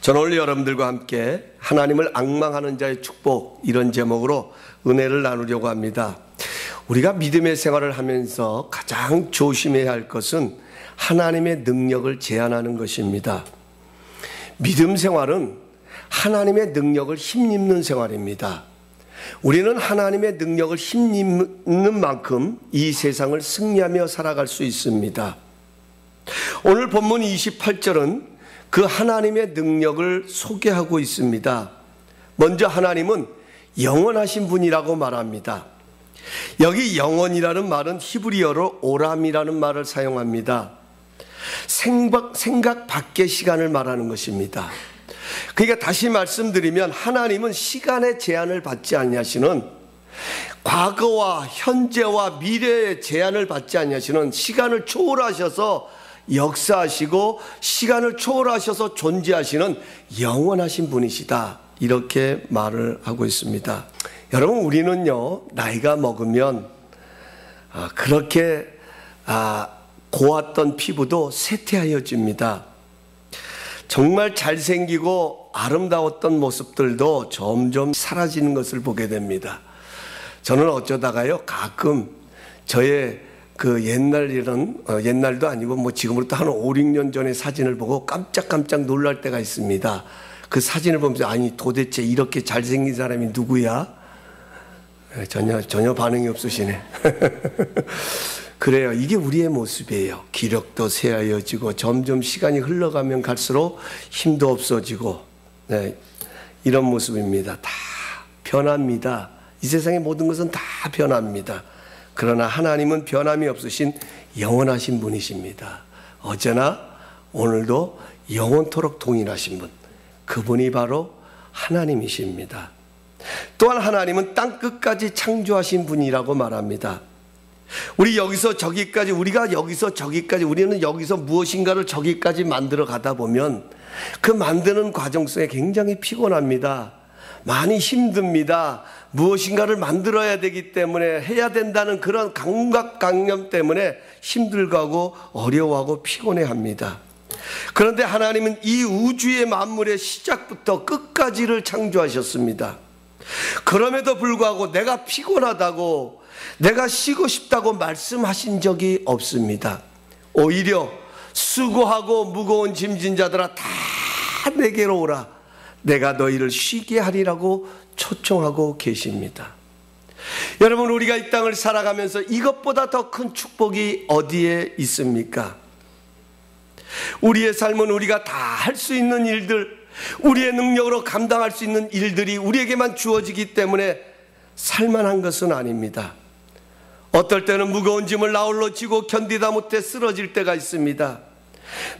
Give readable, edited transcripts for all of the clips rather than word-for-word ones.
저는 오늘 여러분들과 함께 하나님을 앙망하는 자의 축복, 이런 제목으로 은혜를 나누려고 합니다. 우리가 믿음의 생활을 하면서 가장 조심해야 할 것은 하나님의 능력을 제한하는 것입니다. 믿음 생활은 하나님의 능력을 힘입는 생활입니다. 우리는 하나님의 능력을 힘입는 만큼 이 세상을 승리하며 살아갈 수 있습니다. 오늘 본문 28절은 그 하나님의 능력을 소개하고 있습니다. 먼저 하나님은 영원하신 분이라고 말합니다. 여기 영원이라는 말은 히브리어로 오람이라는 말을 사용합니다. 생각 밖의 시간을 말하는 것입니다. 그러니까 다시 말씀드리면 하나님은 시간의 제한을 받지 아니하시는, 과거와 현재와 미래의 제한을 받지 아니하시는, 시간을 초월하셔서 역사하시고 시간을 초월하셔서 존재하시는 영원하신 분이시다, 이렇게 말을 하고 있습니다. 여러분, 우리는요 나이가 먹으면 그렇게 고왔던 피부도 쇠퇴하여집니다. 정말 잘생기고 아름다웠던 모습들도 점점 사라지는 것을 보게 됩니다. 저는 어쩌다가요 가끔 저의 그 옛날도 아니고 지금으로부터 한 5, 6년 전의 사진을 보고 깜짝깜짝 놀랄 때가 있습니다. 그 사진을 보면서 아니 도대체 이렇게 잘생긴 사람이 누구야? 전혀 반응이 없으시네. 그래요. 이게 우리의 모습이에요. 기력도 쇠하여지고 점점 시간이 흘러가면 갈수록 힘도 없어지고, 이런 모습입니다. 다 변합니다. 이 세상의 모든 것은 다 변합니다. 그러나 하나님은 변함이 없으신 영원하신 분이십니다. 어제나 오늘도 영원토록 동일하신 분, 그분이 바로 하나님이십니다. 또한 하나님은 땅끝까지 창조하신 분이라고 말합니다. 우리가 여기서 저기까지, 우리는 여기서 무엇인가를 저기까지 만들어 가다 보면 그 만드는 과정 속에 굉장히 피곤합니다. 많이 힘듭니다. 무엇인가를 만들어야 되기 때문에, 해야 된다는 그런 강박관념 때문에 힘들고 어려워하고 피곤해합니다. 그런데 하나님은 이 우주의 만물의 시작부터 끝까지를 창조하셨습니다. 그럼에도 불구하고 내가 피곤하다고, 내가 쉬고 싶다고 말씀하신 적이 없습니다. 오히려 수고하고 무거운 짐진 자들아 다 내게로 오라, 내가 너희를 쉬게 하리라고 초청하고 계십니다. 여러분, 우리가 이 땅을 살아가면서 이것보다 더 큰 축복이 어디에 있습니까? 우리의 삶은 우리가 다 할 수 있는 일들, 우리의 능력으로 감당할 수 있는 일들이 우리에게만 주어지기 때문에 살만한 것은 아닙니다. 어떨 때는 무거운 짐을 나홀로 지고 견디다 못해 쓰러질 때가 있습니다.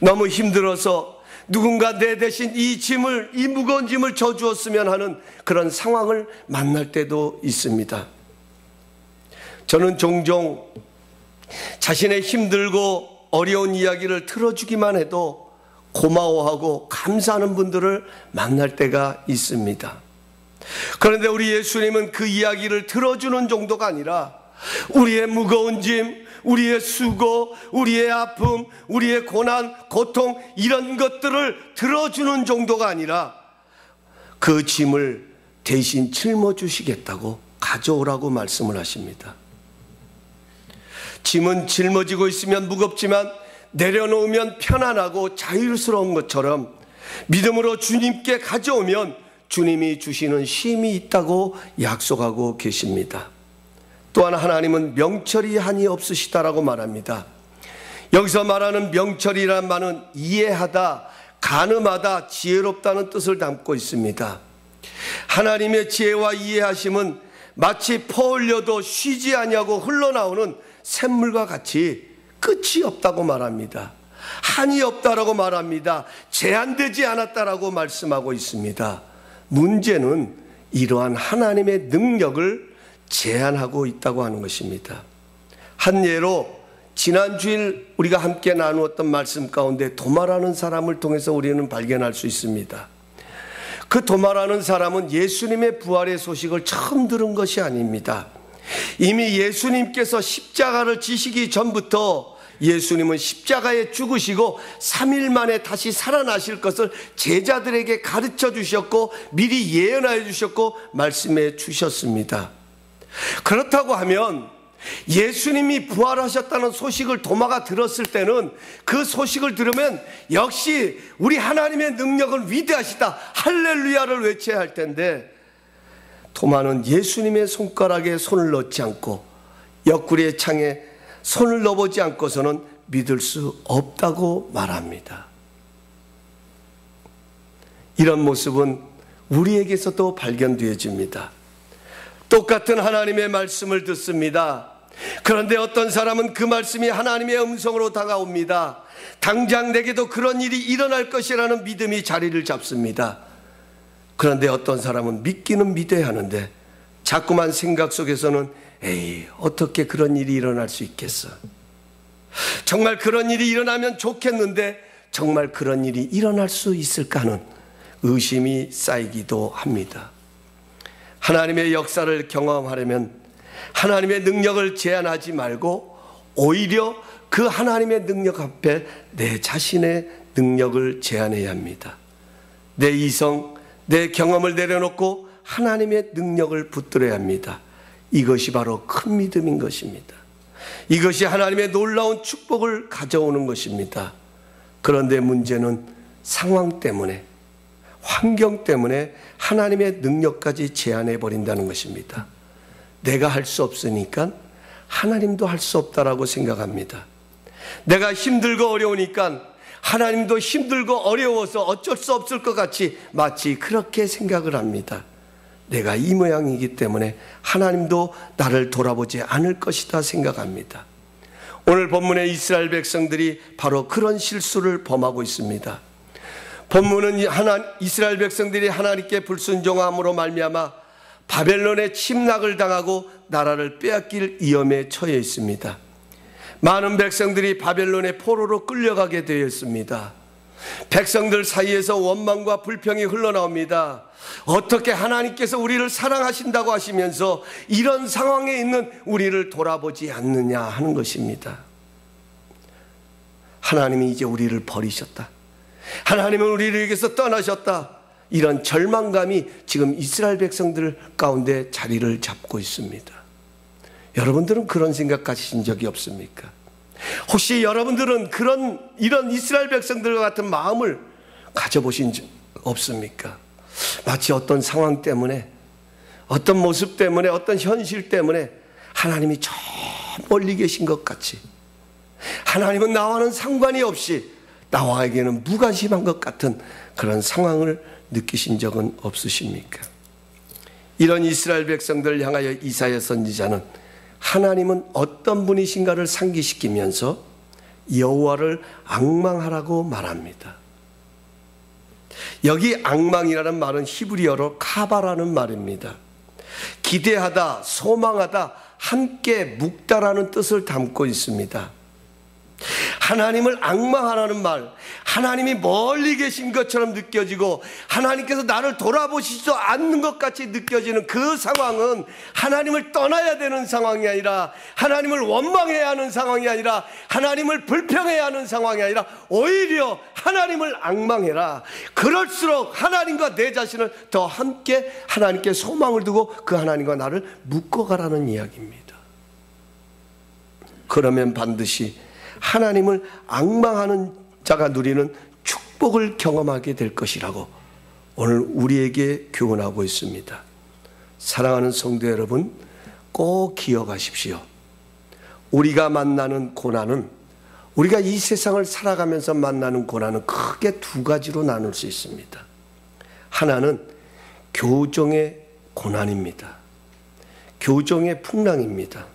너무 힘들어서 누군가 내 대신 이 무거운 짐을 져주었으면 하는 그런 상황을 만날 때도 있습니다. 저는 종종 자신의 힘들고 어려운 이야기를 들어주기만 해도 고마워하고 감사하는 분들을 만날 때가 있습니다. 그런데 우리 예수님은 그 이야기를 들어주는 정도가 아니라 우리의 무거운 짐, 우리의 수고, 우리의 아픔, 우리의 고난, 고통, 이런 것들을 들어주는 정도가 아니라 그 짐을 대신 짊어주시겠다고 가져오라고 말씀을 하십니다. 짐은 짊어지고 있으면 무겁지만 내려놓으면 편안하고 자유스러운 것처럼 믿음으로 주님께 가져오면 주님이 주시는 쉼이 있다고 약속하고 계십니다. 또한 하나님은 명철이 한이 없으시다라고 말합니다. 여기서 말하는 명철이란 말은 이해하다, 가늠하다, 지혜롭다는 뜻을 담고 있습니다. 하나님의 지혜와 이해하심은 마치 퍼올려도 쉬지 아니하고 흘러나오는 샘물과 같이 끝이 없다고 말합니다. 한이 없다라고 말합니다. 제한되지 않았다라고 말씀하고 있습니다. 문제는 이러한 하나님의 능력을 제한하고 있다고 하는 것입니다. 한 예로 지난 주일 우리가 함께 나누었던 말씀 가운데 도마라는 사람을 통해서 우리는 발견할 수 있습니다. 그 도마라는 사람은 예수님의 부활의 소식을 처음 들은 것이 아닙니다. 이미 예수님께서 십자가를 지시기 전부터 예수님은 십자가에 죽으시고 3일 만에 다시 살아나실 것을 제자들에게 가르쳐 주셨고 미리 예언하여 주셨고 말씀해 주셨습니다. 그렇다고 하면 예수님이 부활하셨다는 소식을 도마가 들었을 때는 그 소식을 들으면 역시 우리 하나님의 능력은 위대하시다, 할렐루야를 외쳐야 할 텐데, 도마는 예수님의 손가락에 손을 넣지 않고 옆구리의 창에 손을 넣어보지 않고서는 믿을 수 없다고 말합니다. 이런 모습은 우리에게서도 발견되어집니다. 똑같은 하나님의 말씀을 듣습니다. 그런데 어떤 사람은 그 말씀이 하나님의 음성으로 다가옵니다. 당장 내게도 그런 일이 일어날 것이라는 믿음이 자리를 잡습니다. 그런데 어떤 사람은 믿기는 믿어야 하는데 자꾸만 생각 속에서는 에이, 어떻게 그런 일이 일어날 수 있겠어? 정말 그런 일이 일어나면 좋겠는데 정말 그런 일이 일어날 수 있을까 하는 의심이 쌓이기도 합니다. 하나님의 역사를 경험하려면 하나님의 능력을 제한하지 말고 오히려 그 하나님의 능력 앞에 내 자신의 능력을 제한해야 합니다. 내 이성, 내 경험을 내려놓고 하나님의 능력을 붙들어야 합니다. 이것이 바로 큰 믿음인 것입니다. 이것이 하나님의 놀라운 축복을 가져오는 것입니다. 그런데 문제는 상황 때문에, 환경 때문에 하나님의 능력까지 제한해 버린다는 것입니다. 내가 할 수 없으니까 하나님도 할 수 없다라고 생각합니다. 내가 힘들고 어려우니까 하나님도 힘들고 어려워서 어쩔 수 없을 것 같이 마치 그렇게 생각을 합니다. 내가 이 모양이기 때문에 하나님도 나를 돌아보지 않을 것이다 생각합니다. 오늘 본문의 이스라엘 백성들이 바로 그런 실수를 범하고 있습니다. 본문은 이스라엘 백성들이 하나님께 불순종함으로 말미암아 바벨론의 침략을 당하고 나라를 빼앗길 위험에 처해 있습니다. 많은 백성들이 바벨론의 포로로 끌려가게 되었습니다. 백성들 사이에서 원망과 불평이 흘러나옵니다. 어떻게 하나님께서 우리를 사랑하신다고 하시면서 이런 상황에 있는 우리를 돌아보지 않느냐 하는 것입니다. 하나님이 이제 우리를 버리셨다, 하나님은 우리에게서 떠나셨다, 이런 절망감이 지금 이스라엘 백성들 가운데 자리를 잡고 있습니다. 여러분들은 그런 생각 가지신 적이 없습니까? 혹시 여러분들은 이런 이스라엘 백성들과 같은 마음을 가져보신 적 없습니까? 마치 어떤 상황 때문에, 어떤 모습 때문에, 어떤 현실 때문에 하나님이 저 멀리 계신 것 같이, 하나님은 나와는 상관이 없이 나와에게는 무관심한 것 같은 그런 상황을 느끼신 적은 없으십니까? 이런 이스라엘 백성들을 향하여 이사야 선지자는 하나님은 어떤 분이신가를 상기시키면서 여호와를 앙망하라고 말합니다. 여기 앙망이라는 말은 히브리어로 카바라는 말입니다. 기대하다, 소망하다, 함께 묵다라는 뜻을 담고 있습니다. 하나님을 앙망하라는 말, 하나님이 멀리 계신 것처럼 느껴지고 하나님께서 나를 돌아보시지도 않는 것 같이 느껴지는 그 상황은 하나님을 떠나야 되는 상황이 아니라, 하나님을 원망해야 하는 상황이 아니라, 하나님을 불평해야 하는 상황이 아니라 오히려 하나님을 앙망해라. 그럴수록 하나님과 내 자신을 더 함께 하나님께 소망을 두고 그 하나님과 나를 묶어가라는 이야기입니다. 그러면 반드시 하나님을 앙망하는 자가 누리는 축복을 경험하게 될 것이라고 오늘 우리에게 교훈하고 있습니다. 사랑하는 성도 여러분, 꼭 기억하십시오. 우리가 만나는 고난은, 우리가 이 세상을 살아가면서 만나는 고난은 크게 두 가지로 나눌 수 있습니다. 하나는 교정의 고난입니다. 교정의 풍랑입니다.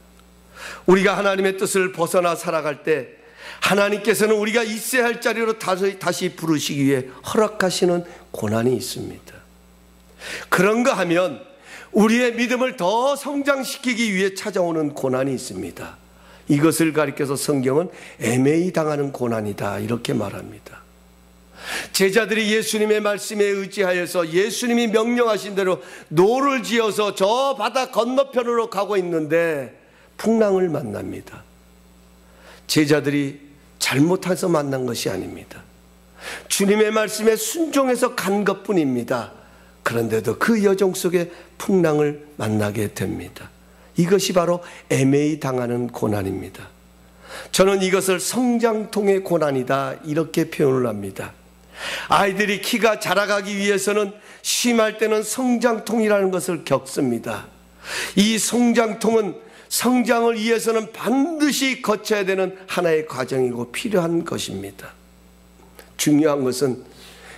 우리가 하나님의 뜻을 벗어나 살아갈 때 하나님께서는 우리가 있어야 할 자리로 다시 부르시기 위해 허락하시는 고난이 있습니다. 그런가 하면 우리의 믿음을 더 성장시키기 위해 찾아오는 고난이 있습니다. 이것을 가리켜서 성경은 애매히 당하는 고난이다 이렇게 말합니다. 제자들이 예수님의 말씀에 의지하여서 예수님이 명령하신 대로 노를 지어서 저 바다 건너편으로 가고 있는데 풍랑을 만납니다. 제자들이 잘못해서 만난 것이 아닙니다. 주님의 말씀에 순종해서 간 것뿐입니다. 그런데도 그 여정 속에 풍랑을 만나게 됩니다. 이것이 바로 애매히 당하는 고난입니다. 저는 이것을 성장통의 고난이다 이렇게 표현을 합니다. 아이들이 키가 자라가기 위해서는 심할 때는 성장통이라는 것을 겪습니다. 이 성장통은 성장을 위해서는 반드시 거쳐야 되는 하나의 과정이고 필요한 것입니다. 중요한 것은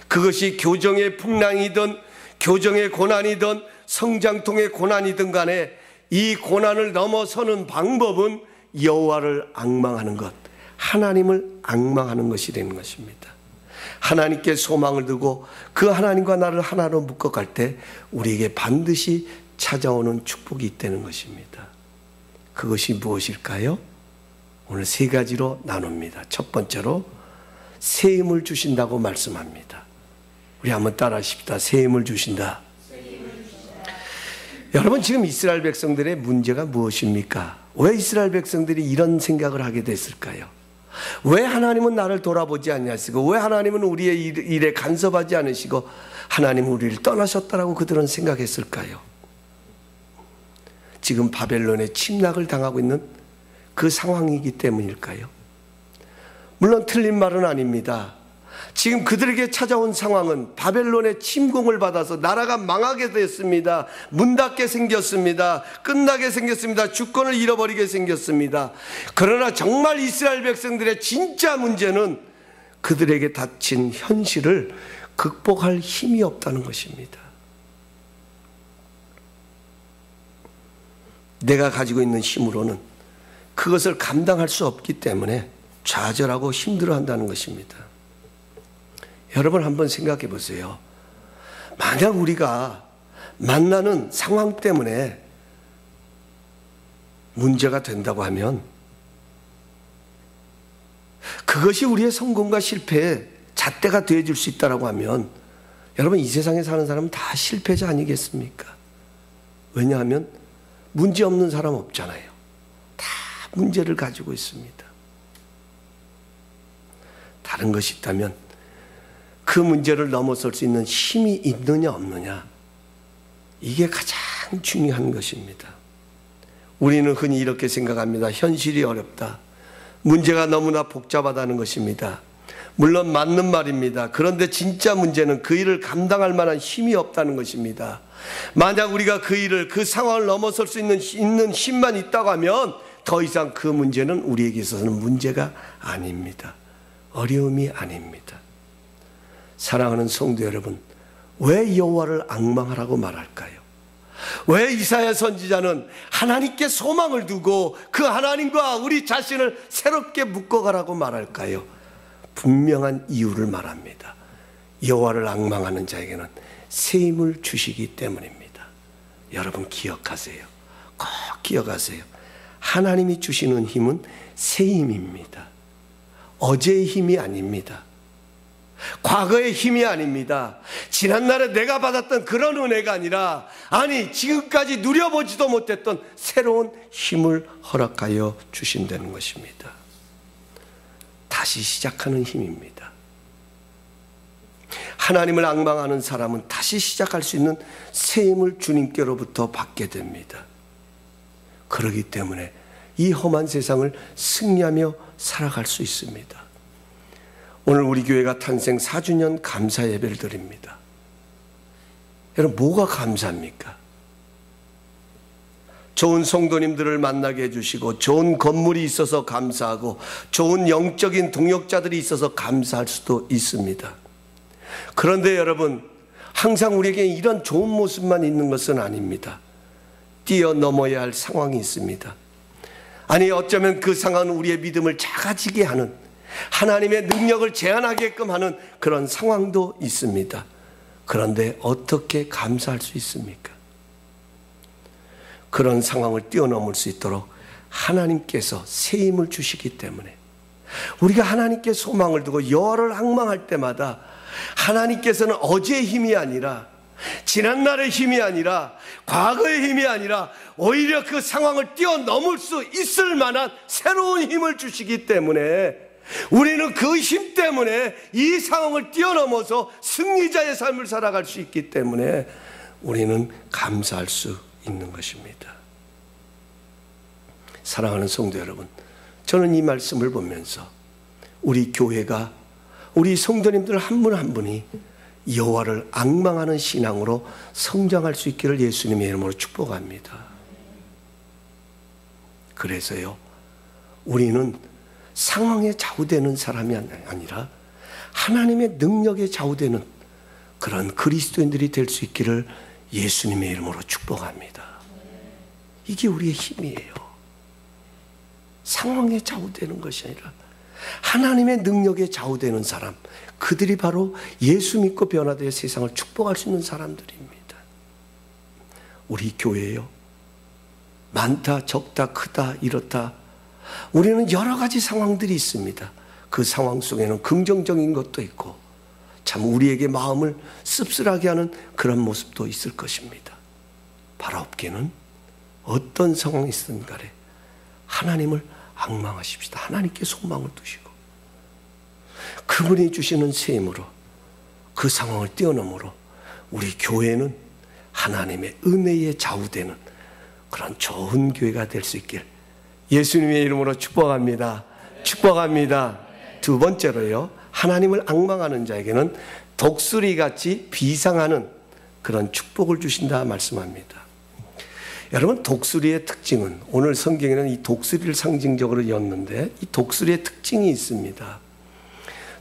그것이 교정의 풍랑이든 교정의 고난이든 성장통의 고난이든 간에 이 고난을 넘어서는 방법은 여호와를 앙망하는 것, 하나님을 앙망하는 것이 되는 것입니다. 하나님께 소망을 두고 그 하나님과 나를 하나로 묶어갈 때 우리에게 반드시 찾아오는 축복이 있다는 것입니다. 그것이 무엇일까요? 오늘 세 가지로 나눕니다. 첫 번째로 새 힘을 주신다고 말씀합니다. 우리 한번 따라 하십시다. 새 힘을 주신다. 여러분, 지금 이스라엘 백성들의 문제가 무엇입니까? 왜 이스라엘 백성들이 이런 생각을 하게 됐을까요? 왜 하나님은 나를 돌아보지 않냐시고, 왜 하나님은 우리의 일에 간섭하지 않으시고 하나님은 우리를 떠나셨다라고 그들은 생각했을까요? 지금 바벨론의 침략을 당하고 있는 그 상황이기 때문일까요? 물론 틀린 말은 아닙니다. 지금 그들에게 찾아온 상황은 바벨론의 침공을 받아서 나라가 망하게 됐습니다. 문 닫게 생겼습니다. 끝나게 생겼습니다. 주권을 잃어버리게 생겼습니다. 그러나 정말 이스라엘 백성들의 진짜 문제는 그들에게 닥친 현실을 극복할 힘이 없다는 것입니다. 내가 가지고 있는 힘으로는 그것을 감당할 수 없기 때문에 좌절하고 힘들어한다는 것입니다. 여러분, 한번 생각해 보세요. 만약 우리가 만나는 상황 때문에 문제가 된다고 하면 그것이 우리의 성공과 실패의 잣대가 되어줄 수 있다고 하면 여러분, 이 세상에 사는 사람은 다 실패자 아니겠습니까? 왜냐하면 문제 없는 사람 없잖아요. 다 문제를 가지고 있습니다. 다른 것이 있다면 그 문제를 넘어설 수 있는 힘이 있느냐 없느냐, 이게 가장 중요한 것입니다. 우리는 흔히 이렇게 생각합니다. 현실이 어렵다. 문제가 너무나 복잡하다는 것입니다. 물론 맞는 말입니다. 그런데 진짜 문제는 그 일을 감당할 만한 힘이 없다는 것입니다. 만약 우리가 그 일을, 그 상황을 넘어설 수 있는 힘만 있다고 하면 더 이상 그 문제는 우리에게 있어서는 문제가 아닙니다. 어려움이 아닙니다. 사랑하는 성도 여러분, 왜 여호와를 앙망하라고 말할까요? 왜 이사야 선지자는 하나님께 소망을 두고 그 하나님과 우리 자신을 새롭게 묶어가라고 말할까요? 분명한 이유를 말합니다. 여호와를 앙망하는 자에게는 새 힘을 주시기 때문입니다. 여러분, 기억하세요. 꼭 기억하세요. 하나님이 주시는 힘은 새 힘입니다. 어제의 힘이 아닙니다. 과거의 힘이 아닙니다. 지난날에 내가 받았던 그런 은혜가 아니라, 아니, 지금까지 누려보지도 못했던 새로운 힘을 허락하여 주신다는 것입니다. 다시 시작하는 힘입니다. 하나님을 앙망하는 사람은 다시 시작할 수 있는 새 힘을 주님께로부터 받게 됩니다. 그렇기 때문에 이 험한 세상을 승리하며 살아갈 수 있습니다. 오늘 우리 교회가 탄생 4주년 감사 예배를 드립니다. 여러분, 뭐가 감사합니까? 좋은 성도님들을 만나게 해주시고, 좋은 건물이 있어서 감사하고, 좋은 영적인 동역자들이 있어서 감사할 수도 있습니다. 그런데 여러분, 항상 우리에게 이런 좋은 모습만 있는 것은 아닙니다. 뛰어넘어야 할 상황이 있습니다. 아니, 어쩌면 그 상황은 우리의 믿음을 작아지게 하는, 하나님의 능력을 제한하게끔 하는 그런 상황도 있습니다. 그런데 어떻게 감사할 수 있습니까? 그런 상황을 뛰어넘을 수 있도록 하나님께서 새 힘을 주시기 때문에, 우리가 하나님께 소망을 두고 여호와를 앙망할 때마다 하나님께서는 어제의 힘이 아니라, 지난날의 힘이 아니라, 과거의 힘이 아니라 오히려 그 상황을 뛰어넘을 수 있을 만한 새로운 힘을 주시기 때문에 우리는 그 힘 때문에 이 상황을 뛰어넘어서 승리자의 삶을 살아갈 수 있기 때문에 우리는 감사할 수 있는 것입니다. 사랑하는 성도 여러분, 저는 이 말씀을 보면서 우리 교회가, 우리 성도님들 한 분 한 분이 여호와를 앙망하는 신앙으로 성장할 수 있기를 예수님의 이름으로 축복합니다. 그래서요, 우리는 상황에 좌우되는 사람이 아니라 하나님의 능력에 좌우되는 그런 그리스도인들이 될 수 있기를 예수님의 이름으로 축복합니다. 이게 우리의 힘이에요. 상황에 좌우되는 것이 아니라 하나님의 능력에 좌우되는 사람, 그들이 바로 예수 믿고 변화되어 세상을 축복할 수 있는 사람들입니다. 우리 교회요, 많다, 적다, 크다, 이렇다, 우리는 여러 가지 상황들이 있습니다. 그 상황 속에는 긍정적인 것도 있고 참 우리에게 마음을 씁쓸하게 하는 그런 모습도 있을 것입니다. 바라옵기는 어떤 상황이 있든 간에 하나님을 앙망하십시다. 하나님께 소망을 두시고 그분이 주시는 새 힘으로 그 상황을 뛰어넘으로 우리 교회는 하나님의 은혜에 좌우되는 그런 좋은 교회가 될 수 있길 예수님의 이름으로 축복합니다. 축복합니다. 두 번째로요, 하나님을 앙망하는 자에게는 독수리같이 비상하는 그런 축복을 주신다 말씀합니다. 여러분, 독수리의 특징은, 오늘 성경에는 이 독수리를 상징적으로 였는데 이 독수리의 특징이 있습니다.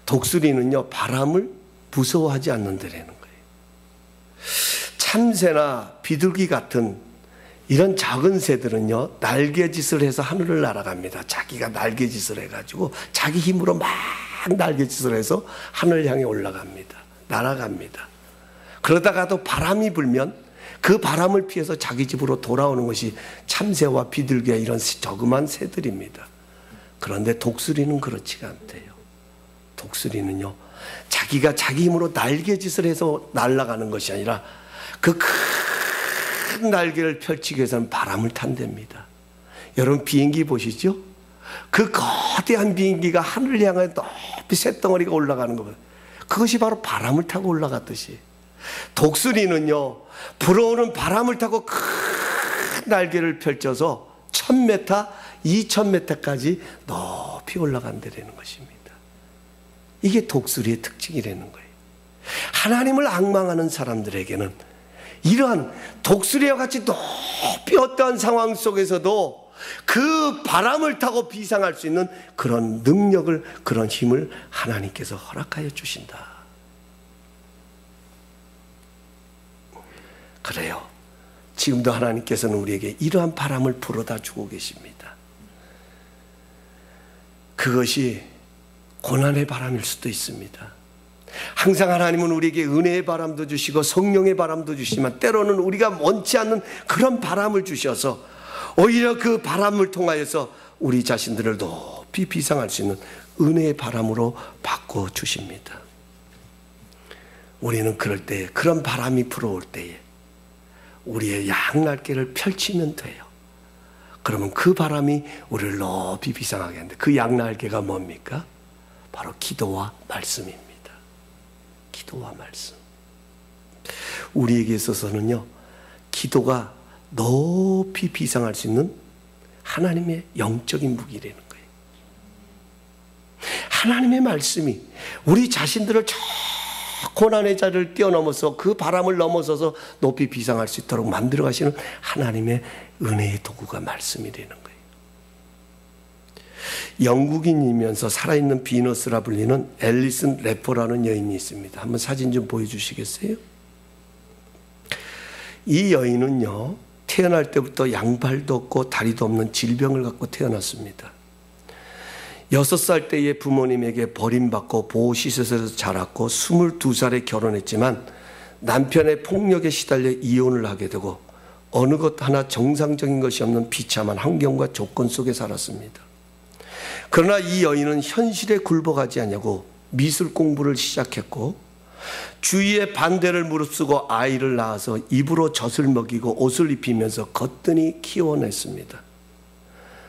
독수리는요, 바람을 무서워하지 않는다라는 거예요. 참새나 비둘기 같은 이런 작은 새들은요, 날개짓을 해서 하늘을 날아갑니다. 자기가 날개짓을 해가지고 자기 힘으로 막 날개짓을 해서 하늘 향해 올라갑니다. 날아갑니다. 그러다가도 바람이 불면 그 바람을 피해서 자기 집으로 돌아오는 것이 참새와 비둘기와 이런 저그만 새들입니다. 그런데 독수리는 그렇지가 않대요. 독수리는요, 자기가 자기 힘으로 날개짓을 해서 날아가는 것이 아니라 그 큰 날개를 펼치기 위해서는 바람을 탄답니다. 여러분, 비행기 보시죠? 그 거대한 비행기가 하늘을 향해 높이 쇳덩어리가 올라가는 겁니다. 그것이 바로 바람을 타고 올라갔듯이 독수리는요, 불어오는 바람을 타고 큰 날개를 펼쳐서 1000m, 2000m까지 높이 올라간다는 것입니다. 이게 독수리의 특징이라는 거예요. 하나님을 앙망하는 사람들에게는 이러한 독수리와 같이 높이 어떠한 상황 속에서도 그 바람을 타고 비상할 수 있는 그런 능력을, 그런 힘을 하나님께서 허락하여 주신다. 그래요. 지금도 하나님께서는 우리에게 이러한 바람을 불어다 주고 계십니다. 그것이 고난의 바람일 수도 있습니다. 항상 하나님은 우리에게 은혜의 바람도 주시고 성령의 바람도 주시지만 때로는 우리가 원치 않는 그런 바람을 주셔서 오히려 그 바람을 통하여서 우리 자신들을 높이 비상할 수 있는 은혜의 바람으로 바꿔주십니다. 우리는 그럴 때, 그런 바람이 불어올 때에 우리의 양날개를 펼치면 돼요. 그러면 그 바람이 우리를 높이 비상하게 하는데 그 양날개가 뭡니까? 바로 기도와 말씀입니다. 기도와 말씀. 우리에게 있어서는요, 기도가 높이 비상할 수 있는 하나님의 영적인 무기라는 거예요. 하나님의 말씀이 우리 자신들을 저 고난의 자리를 뛰어넘어서 그 바람을 넘어서서 높이 비상할 수 있도록 만들어 가시는 하나님의 은혜의 도구가 말씀이라는 거예요. 영국인이면서 살아있는 비너스라 불리는 앨리슨 래퍼라는 여인이 있습니다. 한번 사진 좀 보여주시겠어요? 이 여인은요, 태어날 때부터 양발도 없고 다리도 없는 질병을 갖고 태어났습니다. 6살 때에 부모님에게 버림받고 보호시설에서 자랐고 22살에 결혼했지만 남편의 폭력에 시달려 이혼을 하게 되고 어느 것 하나 정상적인 것이 없는 비참한 환경과 조건 속에 살았습니다. 그러나 이 여인은 현실에 굴복하지 않냐고 미술 공부를 시작했고 주위의 반대를 무릅쓰고 아이를 낳아서 입으로 젖을 먹이고 옷을 입히면서 거뜬히 키워냈습니다.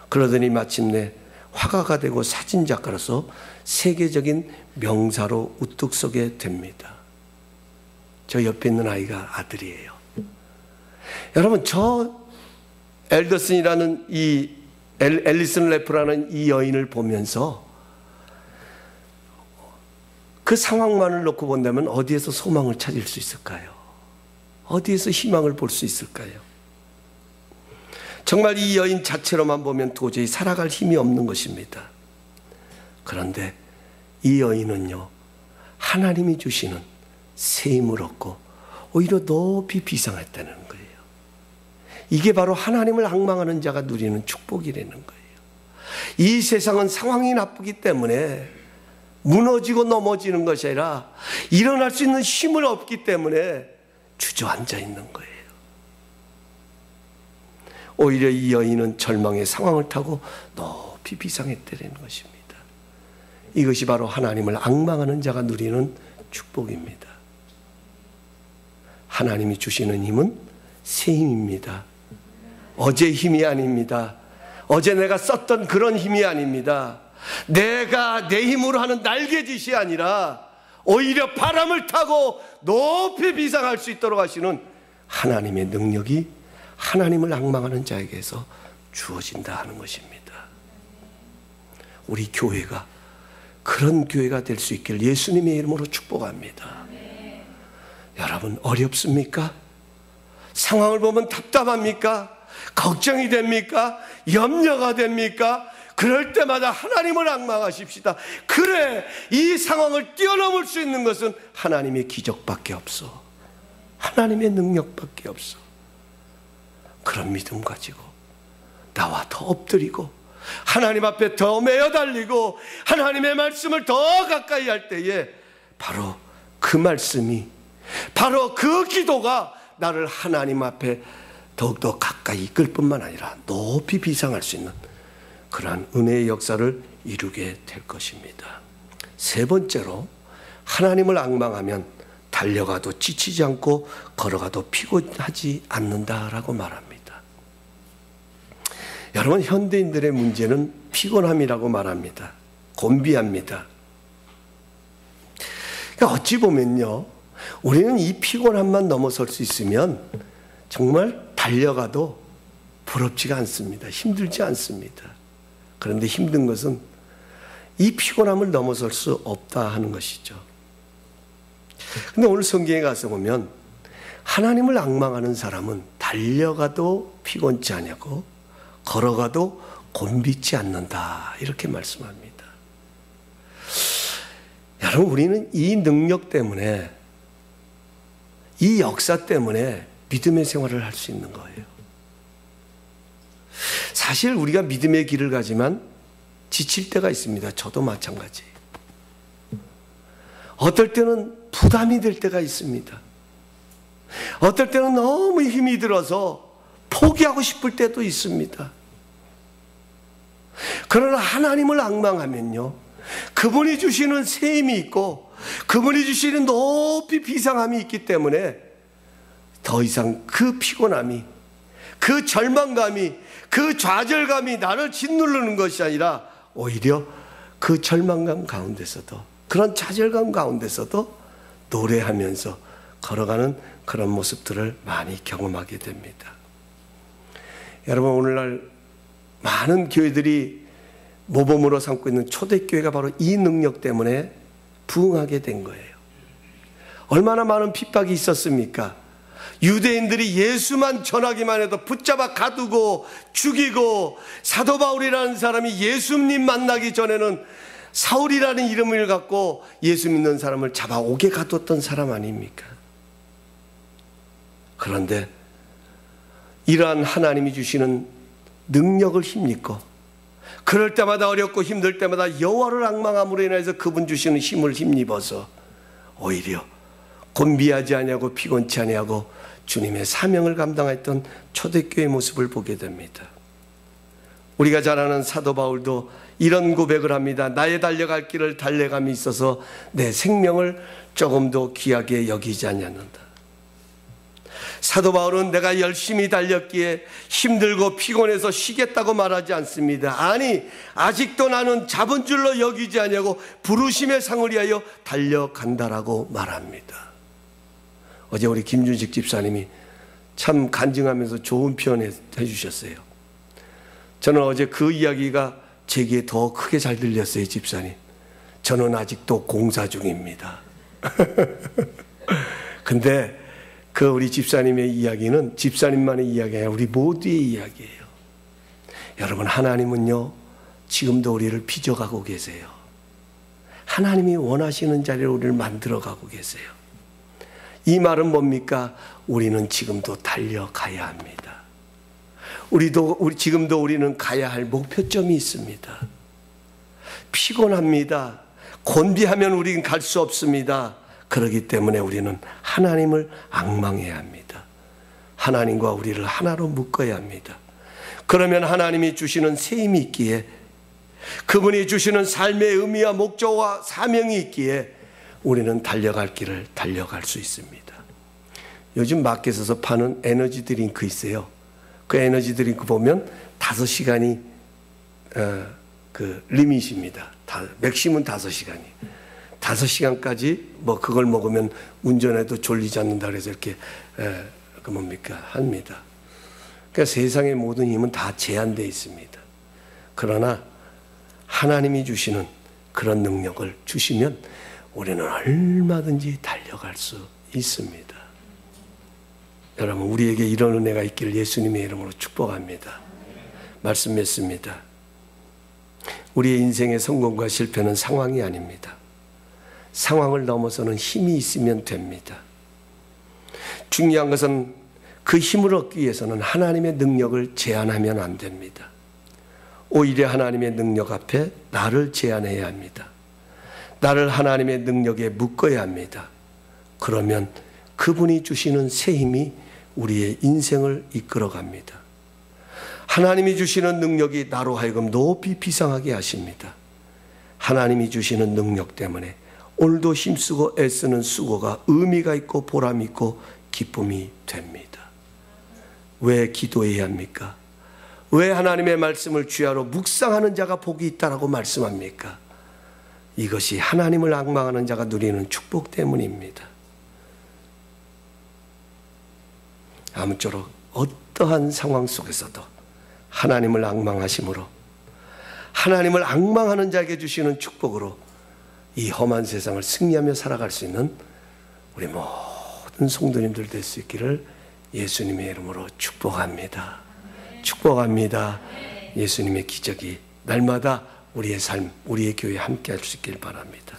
그러더니 마침내 화가가 되고 사진작가로서 세계적인 명사로 우뚝 서게 됩니다. 저 옆에 있는 아이가 아들이에요. 여러분, 저 앨더슨이라는 이 앨리슨 래프라는 이 여인을 보면서 그 상황만을 놓고 본다면 어디에서 소망을 찾을 수 있을까요? 어디에서 희망을 볼 수 있을까요? 정말 이 여인 자체로만 보면 도저히 살아갈 힘이 없는 것입니다. 그런데 이 여인은요, 하나님이 주시는 새 힘을 얻고 오히려 높이 비상했다는 거예요. 이게 바로 하나님을 앙망하는 자가 누리는 축복이라는 거예요. 이 세상은 상황이 나쁘기 때문에 무너지고 넘어지는 것이 아니라 일어날 수 있는 힘을 없기 때문에 주저앉아 있는 거예요. 오히려 이 여인은 절망의 상황을 타고 높이 비상했다는 것입니다. 이것이 바로 하나님을 앙망하는 자가 누리는 축복입니다. 하나님이 주시는 힘은 새 힘입니다. 어제 힘이 아닙니다. 어제 내가 썼던 그런 힘이 아닙니다. 내가 내 힘으로 하는 날개짓이 아니라 오히려 바람을 타고 높이 비상할 수 있도록 하시는 하나님의 능력이 하나님을 앙망하는 자에게서 주어진다 하는 것입니다. 우리 교회가 그런 교회가 될 수 있길 예수님의 이름으로 축복합니다. 여러분, 어렵습니까? 상황을 보면 답답합니까? 걱정이 됩니까? 염려가 됩니까? 그럴 때마다 하나님을 앙망하십시다. 그래, 이 상황을 뛰어넘을 수 있는 것은 하나님의 기적밖에 없어. 하나님의 능력밖에 없어. 그런 믿음 가지고 나와 더 엎드리고 하나님 앞에 더 매어 달리고 하나님의 말씀을 더 가까이 할 때에 바로 그 말씀이, 바로 그 기도가 나를 하나님 앞에 더욱더 가까이 이끌 뿐만 아니라 높이 비상할 수 있는 그러한 은혜의 역사를 이루게 될 것입니다. 세 번째로, 하나님을 앙망하면 달려가도 지치지 않고 걸어가도 피곤하지 않는다라고 말합니다. 여러분, 현대인들의 문제는 피곤함이라고 말합니다. 곤비합니다. 그러니까 어찌 보면요, 우리는 이 피곤함만 넘어설 수 있으면 정말 달려가도 부럽지가 않습니다. 힘들지 않습니다. 그런데 힘든 것은 이 피곤함을 넘어설 수 없다 하는 것이죠. 근데 오늘 성경에 가서 보면 하나님을 앙망하는 사람은 달려가도 피곤치 않고 걸어가도 곤비지 않는다, 이렇게 말씀합니다. 여러분, 우리는 이 능력 때문에, 이 역사 때문에 믿음의 생활을 할 수 있는 거예요. 사실 우리가 믿음의 길을 가지만 지칠 때가 있습니다. 저도 마찬가지. 어떨 때는 부담이 될 때가 있습니다. 어떨 때는 너무 힘이 들어서 포기하고 싶을 때도 있습니다. 그러나 하나님을 앙망하면요, 그분이 주시는 새 힘이 있고 그분이 주시는 높이 비상함이 있기 때문에 더 이상 그 피곤함이, 그 절망감이, 그 좌절감이 나를 짓누르는 것이 아니라 오히려 그 절망감 가운데서도, 그런 좌절감 가운데서도 노래하면서 걸어가는 그런 모습들을 많이 경험하게 됩니다. 여러분, 오늘날 많은 교회들이 모범으로 삼고 있는 초대교회가 바로 이 능력 때문에 부흥하게 된 거예요. 얼마나 많은 핍박이 있었습니까? 유대인들이 예수만 전하기만 해도 붙잡아 가두고 죽이고, 사도 바울이라는 사람이 예수님 만나기 전에는 사울이라는 이름을 갖고 예수 믿는 사람을 잡아 옥에 가뒀던 사람 아닙니까? 그런데 이러한 하나님이 주시는 능력을 힘입고, 그럴 때마다 어렵고 힘들 때마다 여호와를 앙망함으로 인해서 그분 주시는 힘을 힘입어서 오히려 곤비하지 아니하고 피곤치 아니하고 주님의 사명을 감당했던 초대교회의 모습을 보게 됩니다. 우리가 잘 아는 사도 바울도 이런 고백을 합니다. 나의 달려갈 길을 달려감이 있어서 내 생명을 조금도 귀하게 여기지 않는다. 사도 바울은 내가 열심히 달렸기에 힘들고 피곤해서 쉬겠다고 말하지 않습니다. 아니, 아직도 나는 잡은 줄로 여기지 아니하고 부르심의 상을 위하여 달려간다라고 말합니다. 어제 우리 김준식 집사님이 참 간증하면서 좋은 표현 해주셨어요. 저는 어제 그 이야기가 제게 더 크게 잘 들렸어요. 집사님, 저는 아직도 공사 중입니다. 근데 그 우리 집사님의 이야기는 집사님만의 이야기가 아니라 우리 모두의 이야기예요. 여러분, 하나님은요 지금도 우리를 빚어가고 계세요. 하나님이 원하시는 자리로 우리를 만들어가고 계세요. 이 말은 뭡니까? 우리는 지금도 달려가야 합니다. 지금도 우리는 가야 할 목표점이 있습니다. 피곤합니다. 곤비하면 우리는 갈 수 없습니다. 그렇기 때문에 우리는 하나님을 앙망해야 합니다. 하나님과 우리를 하나로 묶어야 합니다. 그러면 하나님이 주시는 새 힘이 있기에, 그분이 주시는 삶의 의미와 목적과 사명이 있기에 우리는 달려갈 길을 달려갈 수 있습니다. 요즘 마켓에서 파는 에너지 드링크 있어요. 그 에너지 드링크 보면 5시간이 그 리밋입니다. 맥시멈 5시간이. 5시간까지 뭐 그걸 먹으면 운전해도 졸리지 않는다 그래서 이렇게 합니다. 그러니까 세상의 모든 힘은 다 제한되어 있습니다. 그러나 하나님이 주시는 그런 능력을 주시면 우리는 얼마든지 달려갈 수 있습니다. 여러분, 우리에게 이런 은혜가 있기를 예수님의 이름으로 축복합니다. 말씀 맺습니다. 우리의 인생의 성공과 실패는 상황이 아닙니다. 상황을 넘어서는 힘이 있으면 됩니다. 중요한 것은 그 힘을 얻기 위해서는 하나님의 능력을 제한하면 안 됩니다. 오히려 하나님의 능력 앞에 나를 제한해야 합니다. 나를 하나님의 능력에 묶어야 합니다. 그러면 그분이 주시는 새 힘이 우리의 인생을 이끌어 갑니다. 하나님이 주시는 능력이 나로 하여금 높이 비상하게 하십니다. 하나님이 주시는 능력 때문에 오늘도 힘쓰고 애쓰는 수고가 의미가 있고 보람이 있고 기쁨이 됩니다. 왜 기도해야 합니까? 왜 하나님의 말씀을 주야로 묵상하는 자가 복이 있다라고 말씀합니까? 이것이 하나님을 앙망하는 자가 누리는 축복 때문입니다. 아무쪼록 어떠한 상황 속에서도 하나님을 앙망하심으로, 하나님을 앙망하는 자에게 주시는 축복으로 이 험한 세상을 승리하며 살아갈 수 있는 우리 모든 성도님들 될 수 있기를 예수님의 이름으로 축복합니다. 축복합니다. 예수님의 기적이 날마다 우리의 삶, 우리의 교회에 함께 할 수 있길 바랍니다.